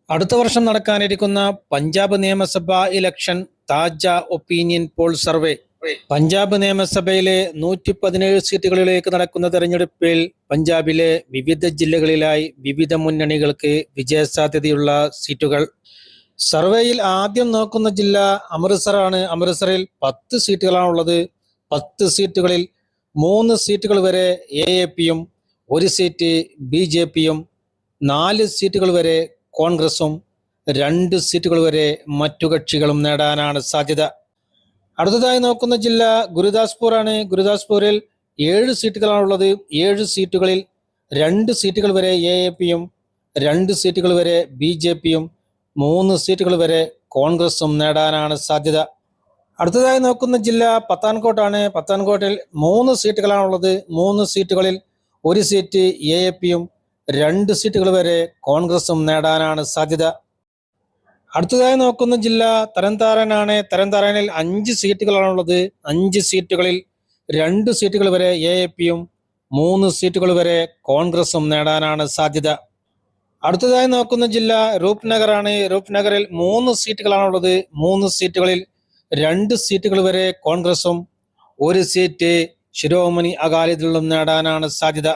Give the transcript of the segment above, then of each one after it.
അടുത്ത വർഷം നടക്കാനിരിക്കുന്ന പഞ്ചാബ് നിയമസഭാ ഇലക്ഷൻ താജ ഒപ്പീനിയൻ പോൾ സർവേ. പഞ്ചാബ് നിയമസഭയിലെ 117 സീറ്റുകളിലേക്ക് നടക്കുന്ന തെരഞ്ഞെടുപ്പിൽ പഞ്ചാബിലെ വിവിധ ജില്ലകളിലായി വിവിധ മുന്നണികൾക്ക് വിജയസാധ്യതയുള്ള സീറ്റുകൾ. സർവേയിൽ ആദ്യം നോക്കുന്ന ജില്ല അമൃത്സറാണ്. അമൃത്സറിൽ 10 സീറ്റുകളാണുള്ളത്. 10 സീറ്റുകളിൽ 3 സീറ്റുകൾ വരെ AAPയും 1 സീറ്റ് BJPയും 4 സീറ്റുകൾ വരെ കോൺഗ്രസും 2 സീറ്റുകൾ വരെ മറ്റു കക്ഷികളും നേടാനാണ് സാധ്യത. അടുത്തതായി നോക്കുന്ന ജില്ല ഗുരുദാസ്പൂർ ആണ്. ഗുരുദാസ്പൂരിൽ 7 സീറ്റുകളാണുള്ളത്. 7 സീറ്റുകളിൽ 2 സീറ്റുകൾ വരെ AAPയും 2 സീറ്റുകൾ വരെ BJPയും 3 സീറ്റുകൾ വരെ കോൺഗ്രസും നേടാനാണ് സാധ്യത. അടുത്തതായി നോക്കുന്ന ജില്ല പത്താൻകോട്ടാണ്. പത്താൻകോട്ടിൽ 3 സീറ്റുകളാണുള്ളത്. 3 സീറ്റുകളിൽ 1 സീറ്റ് AAPയും 2 സീറ്റുകൾ വരെ കോൺഗ്രസും നേടാനാണ് സാധ്യത. അടുത്തതായി നോക്കുന്ന ജില്ല തരൻതാരനാണ്. തരൻതാരനിൽ 5 സീറ്റുകളാണുള്ളത്. 5 സീറ്റുകളിൽ 2 സീറ്റുകൾ വരെ AAPയും 3 സീറ്റുകൾ വരെ കോൺഗ്രസും നേടാനാണ് സാധ്യത. അടുത്തതായി നോക്കുന്ന ജില്ല രൂപ്നഗർ ആണ്. രൂപ്നഗറിൽ 3 സീറ്റുകളാണുള്ളത്. 3 സീറ്റുകളിൽ 2 സീറ്റുകൾ വരെ കോൺഗ്രസും 1 സീറ്റ് ശിരോമണി അകാലിദളും നേടാനാണ് സാധ്യത.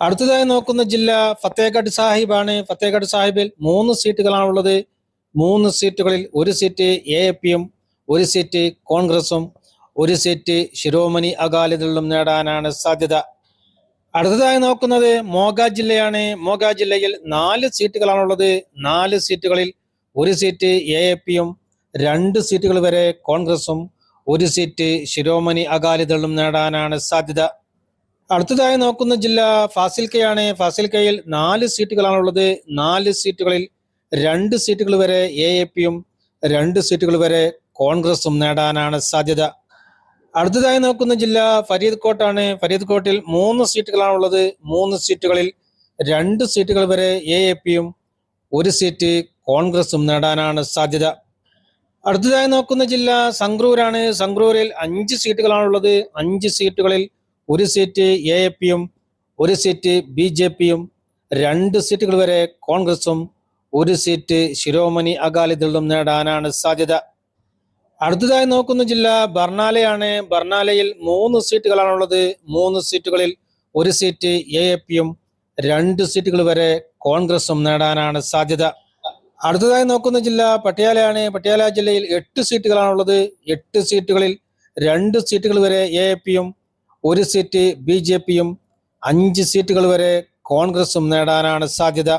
അടുത്തതായി നോക്കുന്ന ജില്ല ഫത്തേഗഡ് സാഹിബ് ആണ്. ഫത്തേഗഡ് സാഹിബിൽ 3 സീറ്റുകളാണുള്ളത്. 3 സീറ്റുകളിൽ 1 സീറ്റ് AAPയും 1 സീറ്റ് കോൺഗ്രസും 1 സീറ്റ് ശിരോമണി അകാലിദളും നേടാനാണ് സാധ്യത. അടുത്തതായി നോക്കുന്നത് മോഗ ജില്ലയാണ്. മോഗ ജില്ലയിൽ 4 സീറ്റുകളാണുള്ളത്. 4 സീറ്റുകളിൽ 1 സീറ്റ് AAPയും 2 സീറ്റുകൾ വരെ കോൺഗ്രസും 1 സീറ്റ് ശിരോമണി അകാലിദളും നേടാനാണ് സാധ്യത. അടുത്തതായി നോക്കുന്ന ജില്ല ഫാസിൽക്കയാണ്. ഫാസിൽക്കയിൽ 4 സീറ്റുകളാണുള്ളത്. 4 സീറ്റുകളിൽ 2 സീറ്റുകൾ വരെ AAPയും 2 സീറ്റുകൾ വരെ കോൺഗ്രസും നേടാനാണ് സാധ്യത. അടുത്തതായി നോക്കുന്ന ജില്ല ഫരീദ്കോട്ടാണ്. ഫരീദ്കോട്ടിൽ 3 സീറ്റുകളാണുള്ളത്. 3 സീറ്റുകളിൽ 2 സീറ്റുകൾ വരെ AAPയും 1 സീറ്റ് കോൺഗ്രസും നേടാനാണ് സാധ്യത. അടുത്തതായി നോക്കുന്ന ജില്ല സംഗ്രൂരാണ്. സംഗ്രൂരിൽ 5 സീറ്റുകളാണുള്ളത്. 5 സീറ്റുകളിൽ 1 സീറ്റ് AAPയും 1 സീറ്റ് BJPയും 2 സീറ്റുകൾ വരെ കോൺഗ്രസും 1 സീറ്റ് ശിരോമണി അകാലിദളും നേടാനാണ് സാധ്യത. അടുത്തതായി നോക്കുന്ന ജില്ല ബർണാലയാണ്. ബർണാലയിൽ 3 സീറ്റുകളാണുള്ളത്. 3 സീറ്റുകളിൽ 1 സീറ്റ് AAPയും 2 സീറ്റുകൾ വരെ കോൺഗ്രസും നേടാനാണ് സാധ്യത. അടുത്തതായി നോക്കുന്ന ജില്ല പട്യാലയാണ്. പട്യാല ജില്ലയിൽ 8 സീറ്റുകളാണുള്ളത്. 8 സീറ്റുകളിൽ 2 സീറ്റുകൾ വരെ AAPയും 1 സീറ്റ് BJPയും 5 സീറ്റുകൾ വരെ കോൺഗ്രസും നേടാനാണ് സാധ്യത.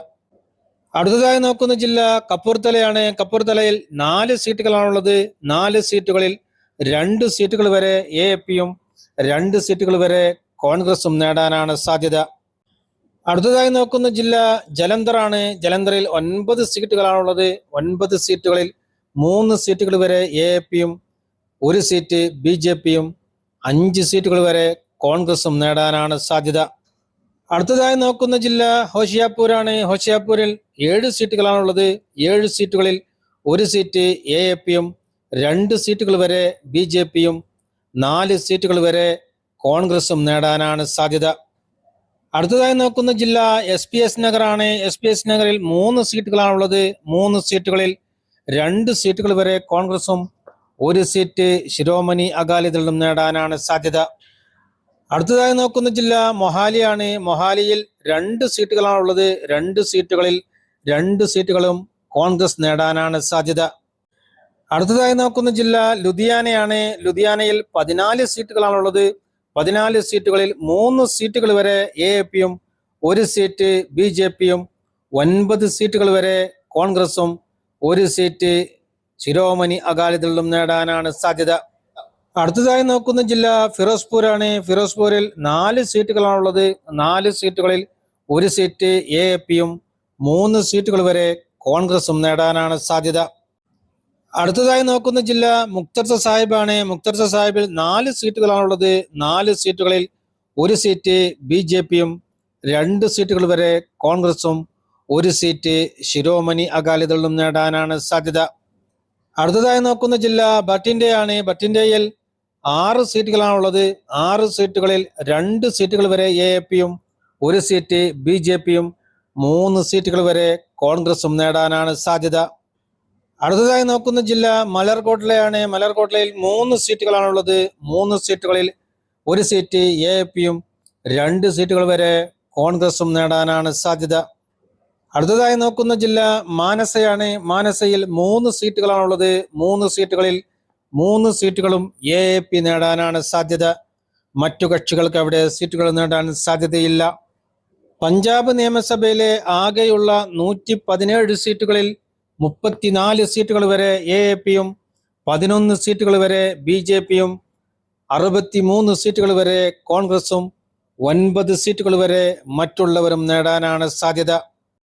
അടുത്തതായി നോക്കുന്ന ജില്ല കപ്പൂർത്തലയാണ്. കപ്പൂർത്തലയിൽ 4 സീറ്റുകളാണുള്ളത്. 4 സീറ്റുകളിൽ 2 സീറ്റുകൾ വരെ AAPയും 2 സീറ്റുകൾ വരെ കോൺഗ്രസും നേടാനാണ് സാധ്യത. അടുത്തതായി നോക്കുന്ന ജില്ല ജലന്ധർ ആണ്. ജലന്ധറിൽ 9 സീറ്റുകളാണുള്ളത്. 9 സീറ്റുകളിൽ 3 സീറ്റുകൾ വരെ AAPയും 1 സീറ്റ് BJPയും 5 സീറ്റുകൾ വരെ കോൺഗ്രസും നേടാനാണ് സാധ്യത. അടുത്തതായി നോക്കുന്ന ജില്ല ഹോഷിയാപൂരാണ്. ഹോഷിയാപൂരിൽ 7 സീറ്റുകളാണുള്ളത്. 7 സീറ്റുകളിൽ 1 സീറ്റ് AAPയും 2 സീറ്റുകൾ വരെ BJPയും 4 സീറ്റുകൾ വരെ കോൺഗ്രസും നേടാനാണ് സാധ്യത. അടുത്തതായി നോക്കുന്ന ജില്ല SPS നഗർ ആണ്. SPS നഗറിൽ 3 സീറ്റുകളാണുള്ളത്. 3 സീറ്റുകളിൽ 2 സീറ്റുകൾ വരെ കോൺഗ്രസും 1 സീറ്റ് ശിരോമണി അകാലിദളും നേടാനാണ് സാധ്യത. അടുത്തതായി നോക്കുന്ന ജില്ല മൊഹാലിയാണ്. മൊഹാലിയിൽ 2 സീറ്റുകളാണുള്ളത്. 2 സീറ്റുകളിൽ 2 സീറ്റുകളും കോൺഗ്രസ് നേടാനാണ് സാധ്യത. അടുത്തതായി നോക്കുന്ന ജില്ല ലുധിയാനയാണ്. ലുധിയാനയിൽ 14 സീറ്റുകളാണുള്ളത്. 14 സീറ്റുകളിൽ 3 സീറ്റുകൾ വരെ AAPയും 1 സീറ്റ് BJPയും 9 സീറ്റുകൾ വരെ കോൺഗ്രസും 1 സീറ്റ് ശിരോമണി അകാലിദളും നേടാനാണ് സാധ്യത. അടുത്തതായി നോക്കുന്ന ജില്ല ഫിറോസ്പൂരാണ്. ഫിറോസ്പൂരിൽ 4 സീറ്റുകളാണുള്ളത്. 4 സീറ്റുകളിൽ 1 സീറ്റ് AAPയും 3 സീറ്റുകൾ വരെ കോൺഗ്രസും നേടാനാണ് സാധ്യത. അടുത്തതായി നോക്കുന്ന ജില്ല മുക്തസർ സാഹിബാണ്. മുക്തസർ സാഹിബിൽ 4 സീറ്റുകളാണുള്ളത്. 4 സീറ്റുകളിൽ 1 സീറ്റ് BJPയും 2 സീറ്റുകൾ വരെ കോൺഗ്രസും 1 സീറ്റ് ശിരോമണി അകാലിദളും നേടാനാണ് സാധ്യത. അടുത്തതായി നോക്കുന്ന ജില്ല ബഠിൻഡയാണ്. ബഠിൻഡയിൽ 6 സീറ്റുകളാണുള്ളത്. 6 സീറ്റുകളിൽ 2 സീറ്റുകൾ വരെ AAPയും 1 സീറ്റ് BJPയും 3 സീറ്റുകൾ വരെ കോൺഗ്രസും നേടാനാണ് സാധ്യത. അടുത്തതായി നോക്കുന്ന ജില്ല മലർകോട്ട്ലയാണ്. മലർകോട്ട്ലയിൽ 3 സീറ്റുകളാണുള്ളത്. 3 സീറ്റുകളിൽ 1 സീറ്റ് AAPയും 2 സീറ്റുകൾ വരെ കോൺഗ്രസും നേടാനാണ് സാധ്യത. അടുത്തതായി നോക്കുന്ന ജില്ല മാനസയാണ്. മാനസയിൽ 3 സീറ്റുകളാണുള്ളത്. 3 സീറ്റുകളിൽ 3 സീറ്റുകളും AAP നേടാനാണ് സാധ്യത. മറ്റു കക്ഷികൾക്ക് അവിടെ സീറ്റുകൾ നേടാൻ സാധ്യതയില്ല. പഞ്ചാബ് നിയമസഭയിലെ ആകെയുള്ള 117 സീറ്റുകളിൽ 34 സീറ്റുകൾ വരെ AAPയും 11 സീറ്റുകൾ വരെ BJPയും 63 സീറ്റുകൾ വരെ കോൺഗ്രസും 9 സീറ്റുകൾ വരെ മറ്റുള്ളവരും നേടാനാണ് സാധ്യത.